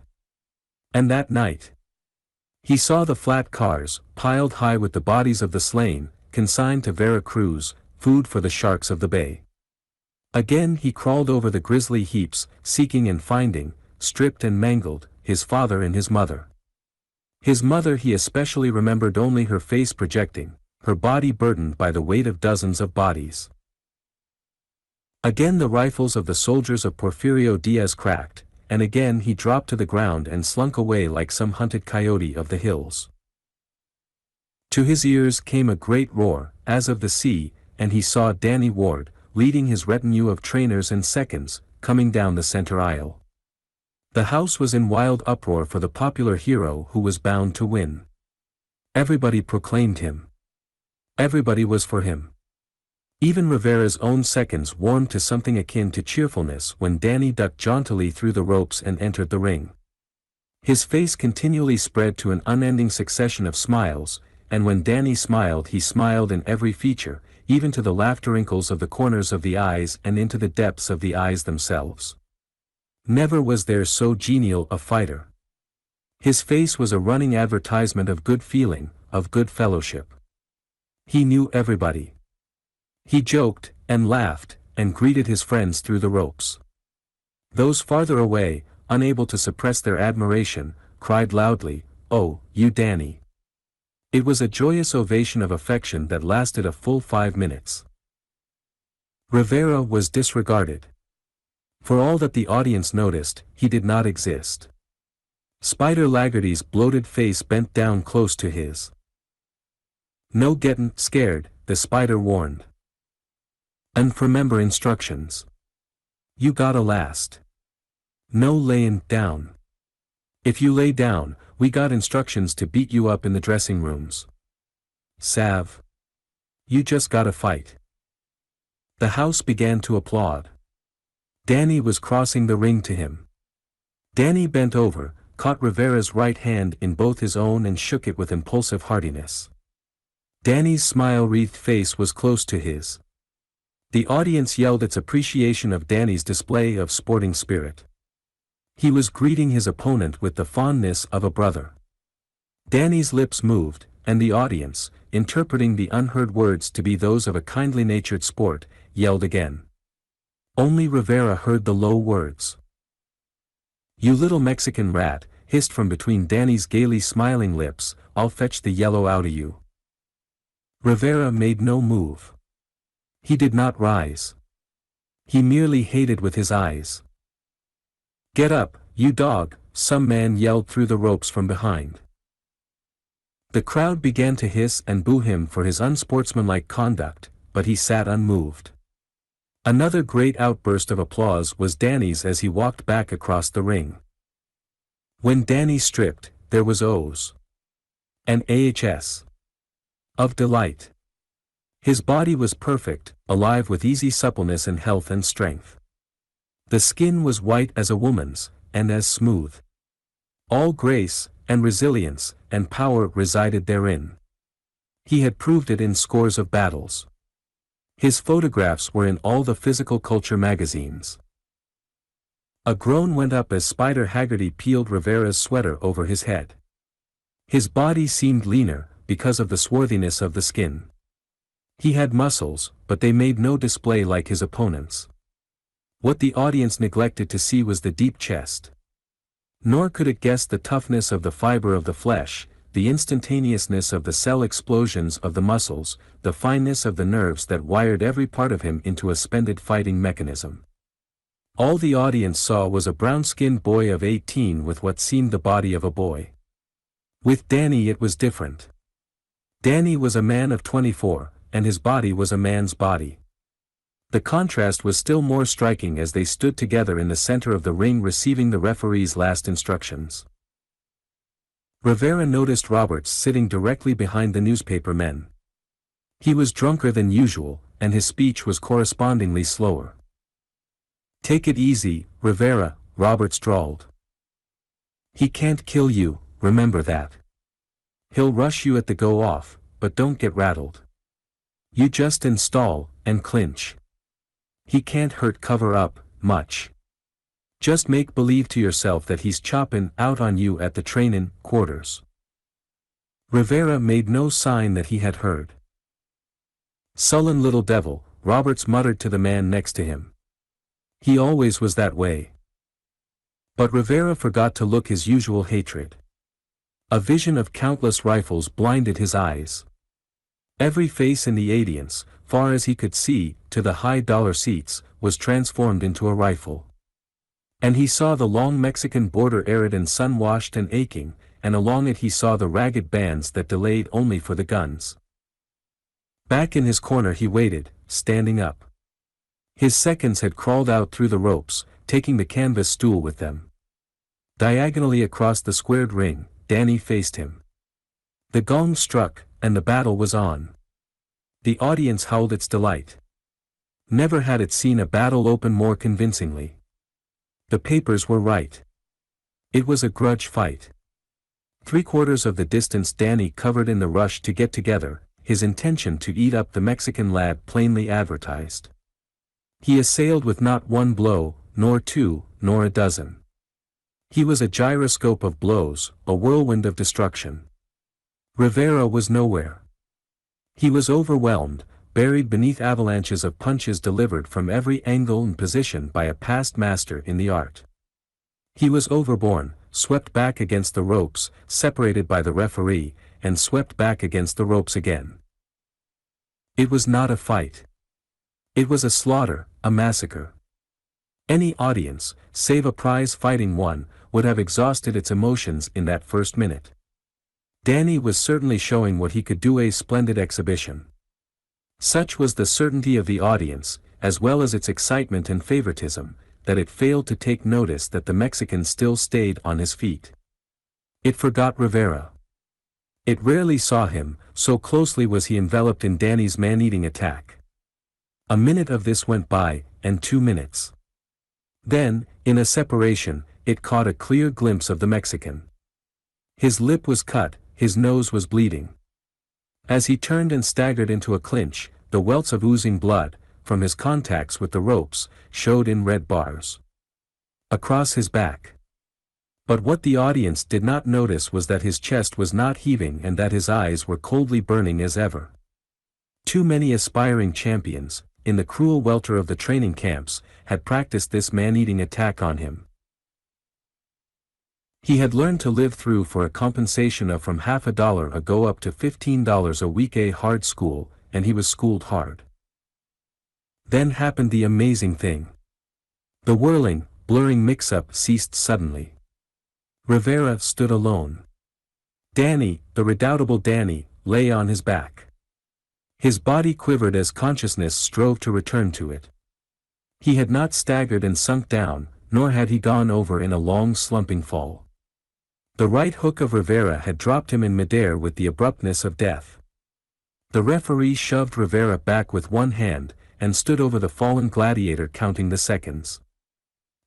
And that night, he saw the flat cars, piled high with the bodies of the slain, consigned to Veracruz, food for the sharks of the bay. Again he crawled over the grisly heaps, seeking and finding, stripped and mangled, his father and his mother. His mother he especially remembered only her face projecting, her body burdened by the weight of dozens of bodies. Again the rifles of the soldiers of Porfirio Diaz cracked, and again he dropped to the ground and slunk away like some hunted coyote of the hills. To his ears came a great roar, as of the sea, and he saw Danny Ward, leading his retinue of trainers and seconds, coming down the center aisle. The house was in wild uproar for the popular hero who was bound to win. Everybody proclaimed him. Everybody was for him. Even Rivera's own seconds warmed to something akin to cheerfulness when Danny ducked jauntily through the ropes and entered the ring. His face continually spread to an unending succession of smiles, and when Danny smiled he smiled in every feature, even to the laughter wrinkles of the corners of the eyes and into the depths of the eyes themselves. Never was there so genial a fighter. His face was a running advertisement of good feeling, of good fellowship. He knew everybody. He joked, and laughed, and greeted his friends through the ropes. Those farther away, unable to suppress their admiration, cried loudly, "Oh, you Danny." It was a joyous ovation of affection that lasted a full 5 minutes. Rivera was disregarded. For all that the audience noticed, he did not exist. Spider Laggerty's bloated face bent down close to his. "No gettin' scared," the spider warned. "And remember instructions. You gotta last. No layin' down. If you lay down, we got instructions to beat you up in the dressing rooms. Salve." You just gotta fight. The house began to applaud. Danny was crossing the ring to him. Danny bent over, caught Rivera's right hand in both his own and shook it with impulsive heartiness. Danny's smile-wreathed face was close to his. The audience yelled its appreciation of Danny's display of sporting spirit. He was greeting his opponent with the fondness of a brother. Danny's lips moved, and the audience, interpreting the unheard words to be those of a kindly-natured sport, yelled again. Only Rivera heard the low words. "You little Mexican rat," hissed from between Danny's gaily smiling lips, "I'll fetch the yellow out of you." Rivera made no move. He did not rise. He merely hated with his eyes. "Get up, you dog," some man yelled through the ropes from behind. The crowd began to hiss and boo him for his unsportsmanlike conduct, but he sat unmoved. Another great outburst of applause was Danny's as he walked back across the ring. When Danny stripped, there was O's and ahs of delight. His body was perfect, alive with easy suppleness and health and strength. The skin was white as a woman's, and as smooth. All grace, and resilience, and power resided therein. He had proved it in scores of battles. His photographs were in all the physical culture magazines. A groan went up as Spider Haggerty peeled Rivera's sweater over his head. His body seemed leaner, because of the swarthiness of the skin. He had muscles, but they made no display like his opponent's. What the audience neglected to see was the deep chest. Nor could it guess the toughness of the fiber of the flesh, the instantaneousness of the cell explosions of the muscles, the fineness of the nerves that wired every part of him into a splendid fighting mechanism. All the audience saw was a brown-skinned boy of 18 with what seemed the body of a boy. With Danny it was different. Danny was a man of 24, and his body was a man's body. The contrast was still more striking as they stood together in the center of the ring receiving the referee's last instructions. Rivera noticed Roberts sitting directly behind the newspaper men. He was drunker than usual, and his speech was correspondingly slower. "Take it easy, Rivera," Roberts drawled. "He can't kill you, remember that. He'll rush you at the go-off, but don't get rattled. You just install, and clinch. He can't hurt cover up, much. Just make believe to yourself that he's choppin' out on you at the trainin' quarters." Rivera made no sign that he had heard. "Sullen little devil," Roberts muttered to the man next to him. He always was that way. But Rivera forgot to look his usual hatred. A vision of countless rifles blinded his eyes. Every face in the audience, far as he could see, to the high-dollar seats, was transformed into a rifle. And he saw the long Mexican border arid and sun-washed and aching, and along it he saw the ragged bands that delayed only for the guns. Back in his corner he waited, standing up. His seconds had crawled out through the ropes, taking the canvas stool with them. Diagonally across the squared ring, Danny faced him. The gong struck, and the battle was on. The audience howled its delight. Never had it seen a battle open more convincingly. The papers were right. It was a grudge fight. 3/4 of the distance Danny covered in the rush to get together, his intention to eat up the Mexican lad plainly advertised. He assailed with not one blow, nor two, nor a dozen. He was a gyroscope of blows, a whirlwind of destruction. Rivera was nowhere. He was overwhelmed, buried beneath avalanches of punches delivered from every angle and position by a past master in the art. He was overborne, swept back against the ropes, separated by the referee, and swept back against the ropes again. It was not a fight. It was a slaughter, a massacre. Any audience, save a prize-fighting one, would have exhausted its emotions in that first minute. Danny was certainly showing what he could do, a splendid exhibition. Such was the certainty of the audience, as well as its excitement and favoritism, that it failed to take notice that the Mexican still stayed on his feet. It forgot Rivera. It rarely saw him, so closely was he enveloped in Danny's man-eating attack. A minute of this went by, and 2 minutes. Then, in a separation, it caught a clear glimpse of the Mexican. His lip was cut, his nose was bleeding. As he turned and staggered into a clinch, the welts of oozing blood, from his contacts with the ropes, showed in red bars across his back. But what the audience did not notice was that his chest was not heaving and that his eyes were coldly burning as ever. Too many aspiring champions, in the cruel welter of the training camps, had practiced this man-eating attack on him. He had learned to live through for a compensation of from $50 a go up to $15 a week a hard school, and he was schooled hard. Then happened the amazing thing. The whirling, blurring mix-up ceased suddenly. Rivera stood alone. Danny, the redoubtable Danny, lay on his back. His body quivered as consciousness strove to return to it. He had not staggered and sunk down, nor had he gone over in a long slumping fall. The right hook of Rivera had dropped him in midair with the abruptness of death. The referee shoved Rivera back with one hand, and stood over the fallen gladiator counting the seconds.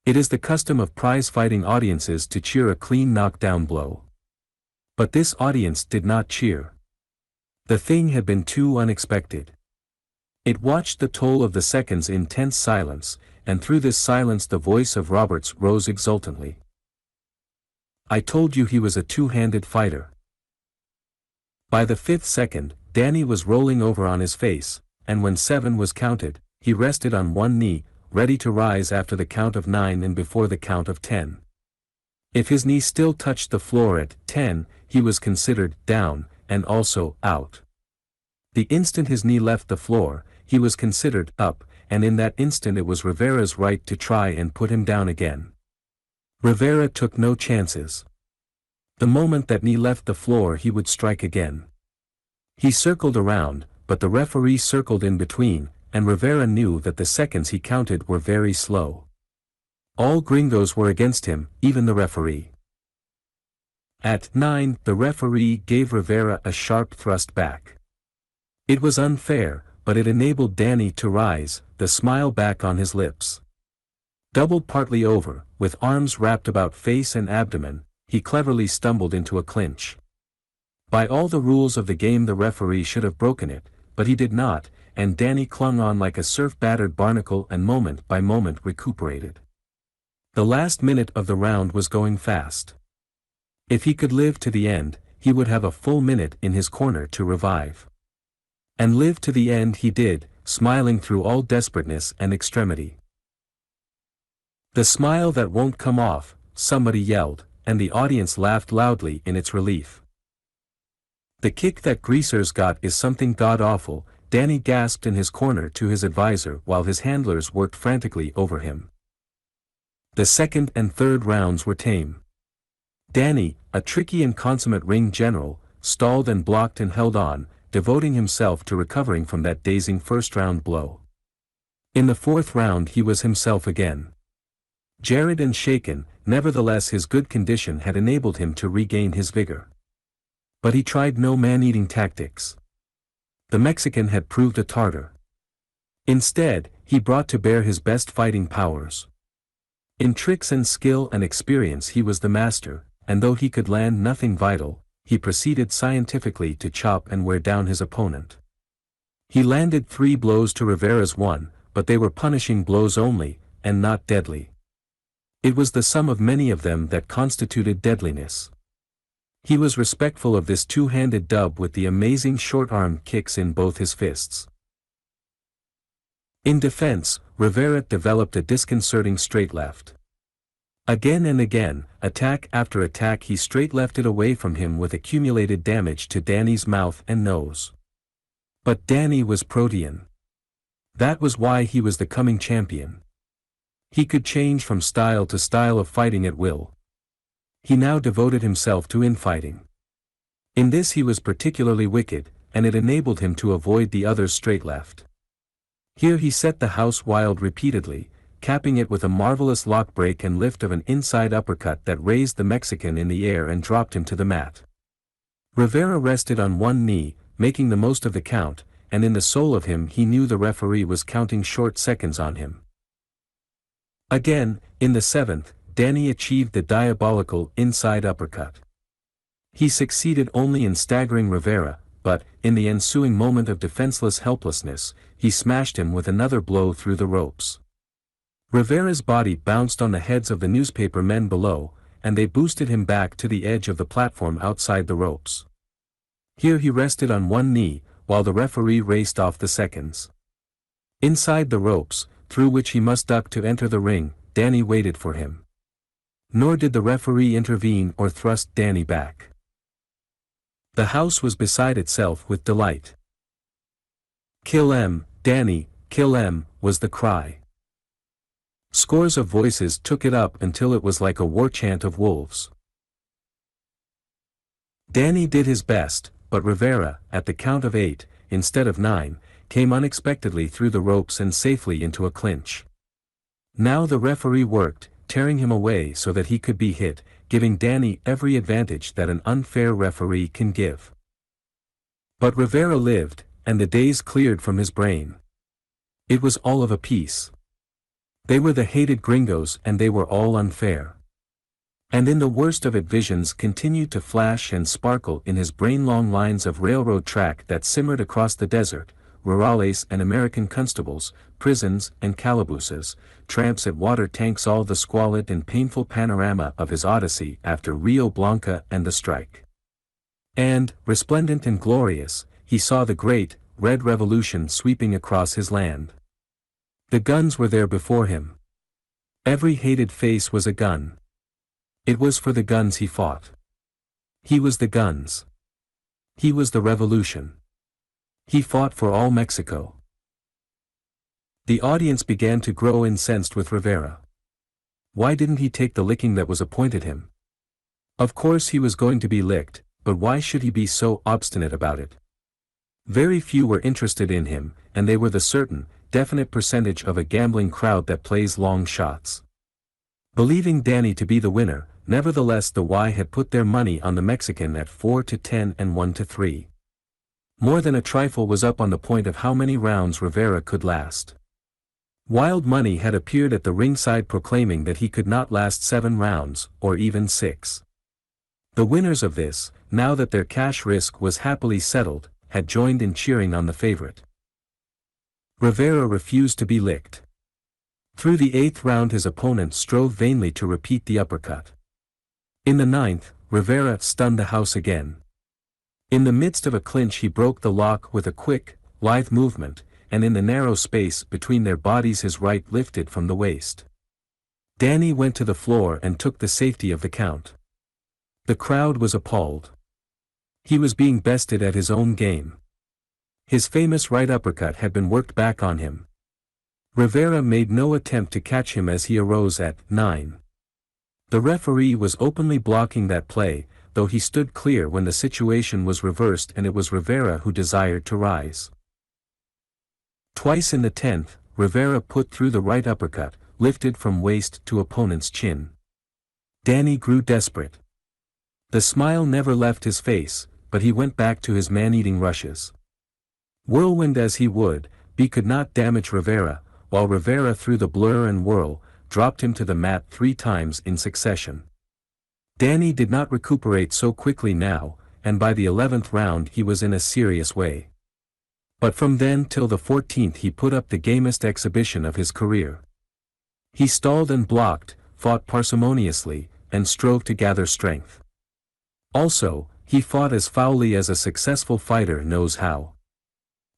It is the custom of prize-fighting audiences to cheer a clean knockdown blow. But this audience did not cheer. The thing had been too unexpected. It watched the toll of the seconds in tense silence, and through this silence the voice of Roberts rose exultantly. "I told you he was a two-handed fighter." By the 5th second, Danny was rolling over on his face, and when 7 was counted, he rested on one knee, ready to rise after the count of 9 and before the count of 10. If his knee still touched the floor at 10, he was considered down, and also out. The instant his knee left the floor, he was considered up, and in that instant it was Rivera's right to try and put him down again. Rivera took no chances. The moment that knee left the floor he would strike again. He circled around, but the referee circled in between, and Rivera knew that the seconds he counted were very slow. All gringos were against him, even the referee. At 9, the referee gave Rivera a sharp thrust back. It was unfair, but it enabled Danny to rise, the smile back on his lips. Doubled partly over, with arms wrapped about face and abdomen, he cleverly stumbled into a clinch. By all the rules of the game the referee should have broken it, but he did not, and Danny clung on like a surf-battered barnacle and moment by moment recuperated. The last minute of the round was going fast. If he could live to the end, he would have a full minute in his corner to revive. And live to the end he did, smiling through all desperateness and extremity. "The smile that won't come off," somebody yelled, and the audience laughed loudly in its relief. "The kick that greasers got is something god-awful," Danny gasped in his corner to his advisor while his handlers worked frantically over him. The second and third rounds were tame. Danny, a tricky and consummate ring general, stalled and blocked and held on, devoting himself to recovering from that dazing first-round blow. In the 4th round he was himself again. Jarred and shaken, nevertheless his good condition had enabled him to regain his vigor. But he tried no man-eating tactics. The Mexican had proved a Tartar. Instead, he brought to bear his best fighting powers. In tricks and skill and experience he was the master, and though he could land nothing vital, he proceeded scientifically to chop and wear down his opponent. He landed 3 blows to Rivera's 1, but they were punishing blows only, and not deadly. It was the sum of many of them that constituted deadliness. He was respectful of this two-handed dub with the amazing short-arm kicks in both his fists. In defense, Rivera developed a disconcerting straight left. Again and again, attack after attack he straight-lefted away from him with accumulated damage to Danny's mouth and nose. But Danny was protean. That was why he was the coming champion. He could change from style to style of fighting at will. He now devoted himself to infighting. In this he was particularly wicked, and it enabled him to avoid the other's straight left. Here he set the house wild repeatedly, capping it with a marvelous lock break and lift of an inside uppercut that raised the Mexican in the air and dropped him to the mat. Rivera rested on one knee, making the most of the count, and in the soul of him he knew the referee was counting short seconds on him. Again, in the seventh, Danny achieved the diabolical inside uppercut. He succeeded only in staggering Rivera, but, in the ensuing moment of defenseless helplessness, he smashed him with another blow through the ropes. Rivera's body bounced on the heads of the newspaper men below, and they boosted him back to the edge of the platform outside the ropes. Here he rested on one knee, while the referee raced off the seconds. Inside the ropes, through which he must duck to enter the ring, Danny waited for him. Nor did the referee intervene or thrust Danny back. The house was beside itself with delight. "Kill him, Danny, kill him," was the cry. Scores of voices took it up until it was like a war chant of wolves. Danny did his best, but Rivera, at the count of 8, instead of 9, came unexpectedly through the ropes and safely into a clinch. Now the referee worked, tearing him away so that he could be hit, giving Danny every advantage that an unfair referee can give. But Rivera lived, and the days cleared from his brain. It was all of a piece. They were the hated gringos and they were all unfair. And in the worst of it visions continued to flash and sparkle in his brain, long lines of railroad track that simmered across the desert, rurales and American constables, prisons and calabooses, tramps at water tanks, all the squalid and painful panorama of his odyssey after Rio Blanco and the strike. And, resplendent and glorious, he saw the great, red revolution sweeping across his land. The guns were there before him. Every hated face was a gun. It was for the guns he fought. He was the guns. He was the revolution. He fought for all Mexico. The audience began to grow incensed with Rivera. Why didn't he take the licking that was appointed him? Of course he was going to be licked, but why should he be so obstinate about it? Very few were interested in him, and they were the certain, definite percentage of a gambling crowd that plays long shots. Believing Danny to be the winner, nevertheless the Y had put their money on the Mexican at 4-10 and 1-3. More than a trifle was up on the point of how many rounds Rivera could last. Wild Money had appeared at the ringside proclaiming that he could not last 7 rounds, or even 6. The winners of this, now that their cash risk was happily settled, had joined in cheering on the favorite. Rivera refused to be licked. Through the 8th round his opponent strove vainly to repeat the uppercut. In the 9th, Rivera stunned the house again. In the midst of a clinch he broke the lock with a quick, lithe movement, and in the narrow space between their bodies his right lifted from the waist. Danny went to the floor and took the safety of the count. The crowd was appalled. He was being bested at his own game. His famous right uppercut had been worked back on him. Rivera made no attempt to catch him as he arose at 9. The referee was openly blocking that play, though he stood clear when the situation was reversed and it was Rivera who desired to rise. Twice in the 10th, Rivera put through the right uppercut, lifted from waist to opponent's chin. Danny grew desperate. The smile never left his face, but he went back to his man-eating rushes. Whirlwind as he would, he could not damage Rivera, while Rivera through the blur and whirl, dropped him to the mat 3 times in succession. Danny did not recuperate so quickly now, and by the 11th round he was in a serious way. But from then till the 14th he put up the gamest exhibition of his career. He stalled and blocked, fought parsimoniously, and strove to gather strength. Also, he fought as foully as a successful fighter knows how.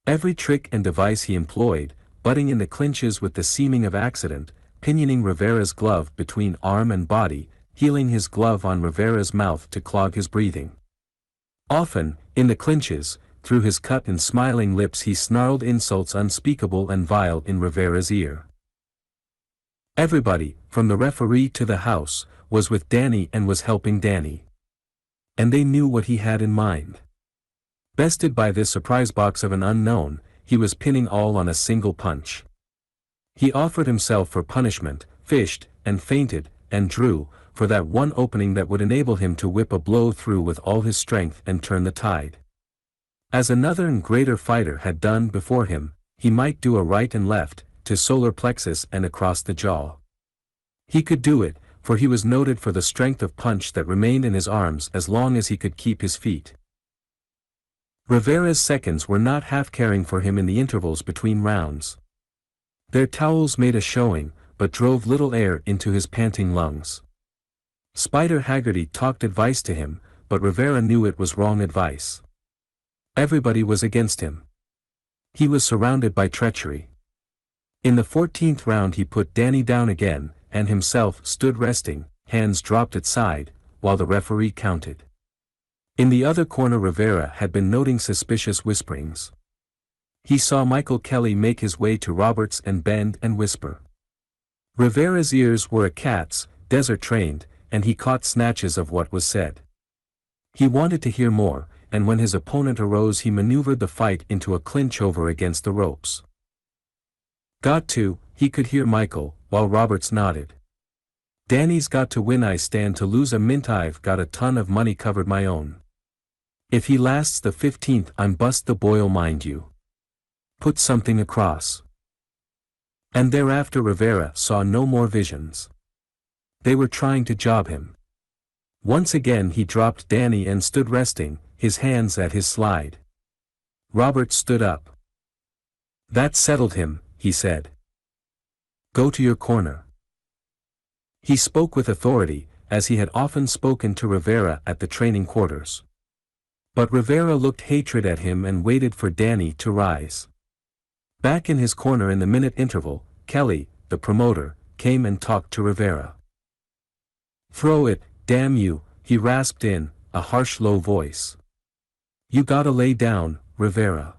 Every trick and device he employed, butting in the clinches with the seeming of accident, pinioning Rivera's glove between arm and body, heeling his glove on Rivera's mouth to clog his breathing. Often, in the clinches, through his cut and smiling lips he snarled insults unspeakable and vile in Rivera's ear. Everybody, from the referee to the house, was with Danny and was helping Danny. And they knew what he had in mind. Bested by this surprise box of an unknown, he was pinning all on a single punch. He offered himself for punishment, fished, and feinted, and drew, for that one opening that would enable him to whip a blow through with all his strength and turn the tide. As another and greater fighter had done before him, he might do a right and left, to solar plexus and across the jaw. He could do it, for he was noted for the strength of punch that remained in his arms as long as he could keep his feet. Rivera's seconds were not half caring for him in the intervals between rounds. Their towels made a showing, but drove little air into his panting lungs. Spider Haggerty talked advice to him, but Rivera knew it was wrong advice. Everybody was against him. He was surrounded by treachery. In the 14th round he put Danny down again, and himself stood resting, hands dropped at side, while the referee counted. In the other corner Rivera had been noting suspicious whisperings. He saw Michael Kelly make his way to Roberts and bend and whisper. Rivera's ears were a cat's, desert-trained, and he caught snatches of what was said. He wanted to hear more, and when his opponent arose he maneuvered the fight into a clinch over against the ropes. Got to, he could hear Michael, while Roberts nodded. Danny's got to win, I stand to lose a mint, I've got a ton of money covered my own. If he lasts the 15th I'm bust the boil, mind you. Put something across. And thereafter Rivera saw no more visions. They were trying to job him. Once again he dropped Danny and stood resting, his hands at his slide. Roberts stood up. That settled him, he said. Go to your corner. He spoke with authority, as he had often spoken to Rivera at the training quarters. But Rivera looked hatred at him and waited for Danny to rise. Back in his corner in the minute interval, Kelly, the promoter, came and talked to Rivera. Throw it, damn you, he rasped in, a harsh low voice. You gotta lay down, Rivera.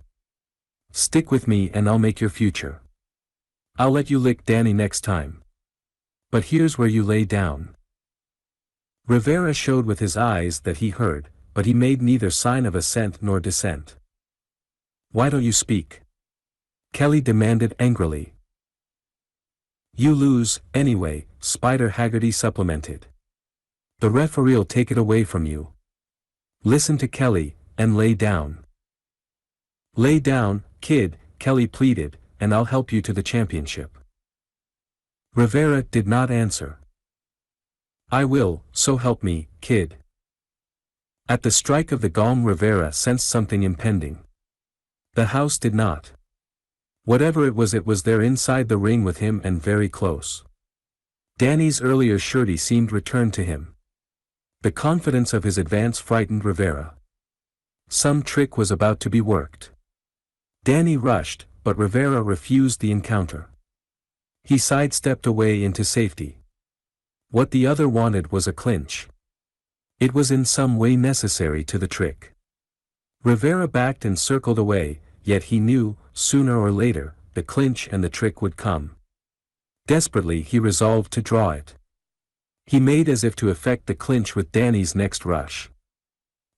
Stick with me and I'll make your future. I'll let you lick Danny next time. But here's where you lay down. Rivera showed with his eyes that he heard, but he made neither sign of assent nor dissent. Why don't you speak? Kelly demanded angrily. You lose, anyway, Spider Haggerty supplemented. The referee'll take it away from you. Listen to Kelly, and lay down. Lay down, kid, Kelly pleaded, and I'll help you to the championship. Rivera did not answer. I will, so help me, kid. At the strike of the gong Rivera sensed something impending. The house did not. Whatever it was there inside the ring with him and very close. Danny's earlier surety seemed returned to him. The confidence of his advance frightened Rivera. Some trick was about to be worked. Danny rushed, but Rivera refused the encounter. He sidestepped away into safety. What the other wanted was a clinch. It was in some way necessary to the trick. Rivera backed and circled away, yet he knew, sooner or later, the clinch and the trick would come. Desperately he resolved to draw it. He made as if to effect the clinch with Danny's next rush.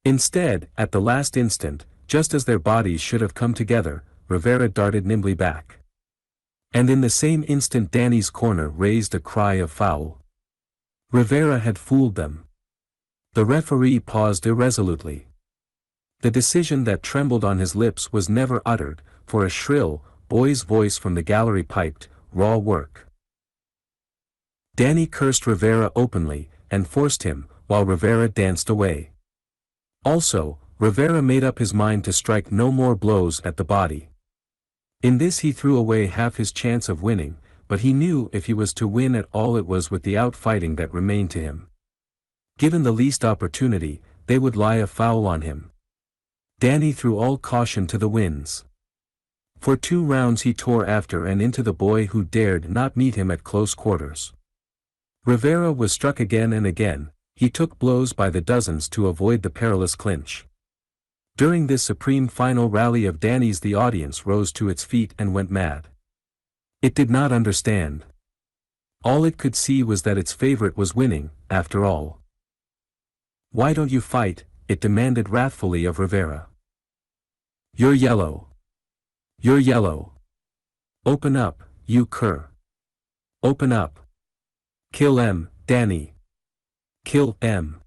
Instead, at the last instant, just as their bodies should have come together, Rivera darted nimbly back. And in the same instant Danny's corner raised a cry of foul. Rivera had fooled them. The referee paused irresolutely. The decision that trembled on his lips was never uttered, for a shrill, boy's voice from the gallery piped, raw work. Danny cursed Rivera openly, and forced him, while Rivera danced away. Also, Rivera made up his mind to strike no more blows at the body. In this he threw away half his chance of winning, but he knew if he was to win at all it was with the outfighting that remained to him. Given the least opportunity, they would lie a foul on him. Danny threw all caution to the winds. For 2 rounds he tore after and into the boy who dared not meet him at close quarters. Rivera was struck again and again, he took blows by the dozens to avoid the perilous clinch. During this supreme final rally of Danny's the audience rose to its feet and went mad. It did not understand. All it could see was that its favorite was winning, after all. Why don't you fight? It demanded wrathfully of Rivera. You're yellow. You're yellow. Open up, you cur. Open up. Kill Danny. Kill M.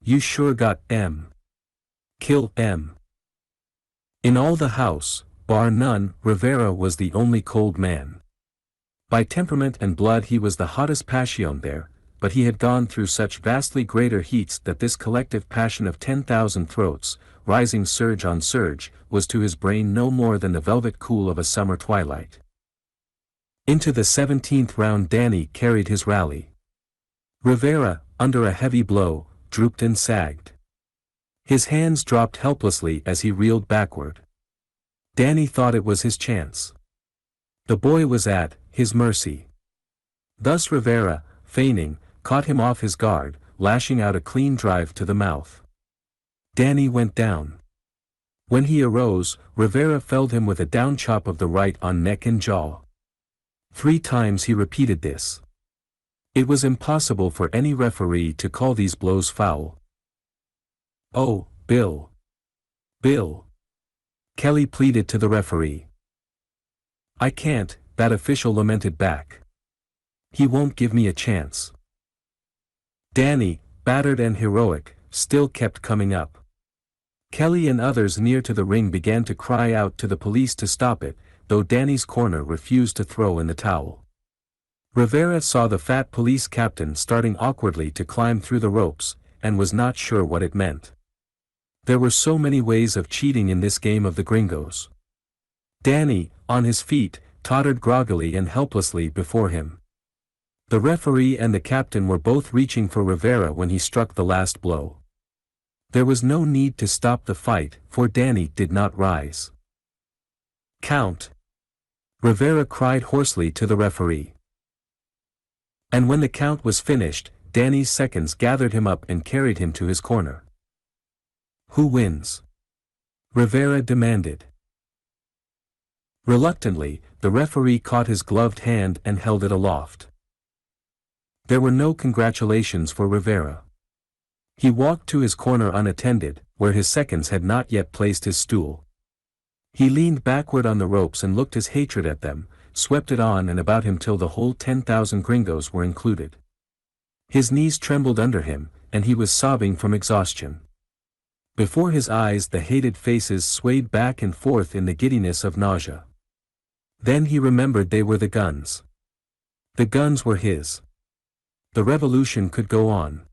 You sure got M. Kill M. In all the house, bar none, Rivera was the only cold man. By temperament and blood he was the hottest passion there, but he had gone through such vastly greater heats that this collective passion of 10,000 throats, rising surge on surge, was to his brain no more than the velvet cool of a summer twilight. Into the 17th round Danny carried his rally. Rivera, under a heavy blow, drooped and sagged. His hands dropped helplessly as he reeled backward. Danny thought it was his chance. The boy was at his mercy. Thus Rivera, feigning, caught him off his guard, lashing out a clean drive to the mouth. Danny went down. When he arose, Rivera felled him with a down chop of the right on neck and jaw. 3 times he repeated this. It was impossible for any referee to call these blows foul. "Oh, Bill! Bill!" Kelly pleaded to the referee. "I can't," that official lamented back. "He won't give me a chance." Danny, battered and heroic, still kept coming up. Kelly and others near to the ring began to cry out to the police to stop it, though Danny's corner refused to throw in the towel. Rivera saw the fat police captain starting awkwardly to climb through the ropes, and was not sure what it meant. There were so many ways of cheating in this game of the gringos. Danny, on his feet, tottered groggily and helplessly before him. The referee and the captain were both reaching for Rivera when he struck the last blow. There was no need to stop the fight, for Danny did not rise. "Count!" Rivera cried hoarsely to the referee. And when the count was finished, Danny's seconds gathered him up and carried him to his corner. "Who wins?" Rivera demanded. Reluctantly, the referee caught his gloved hand and held it aloft. There were no congratulations for Rivera. He walked to his corner unattended, where his seconds had not yet placed his stool. He leaned backward on the ropes and looked his hatred at them, swept it on and about him till the whole 10,000 gringos were included. His knees trembled under him, and he was sobbing from exhaustion. Before his eyes the hated faces swayed back and forth in the giddiness of nausea. Then he remembered they were the guns. The guns were his. The revolution could go on.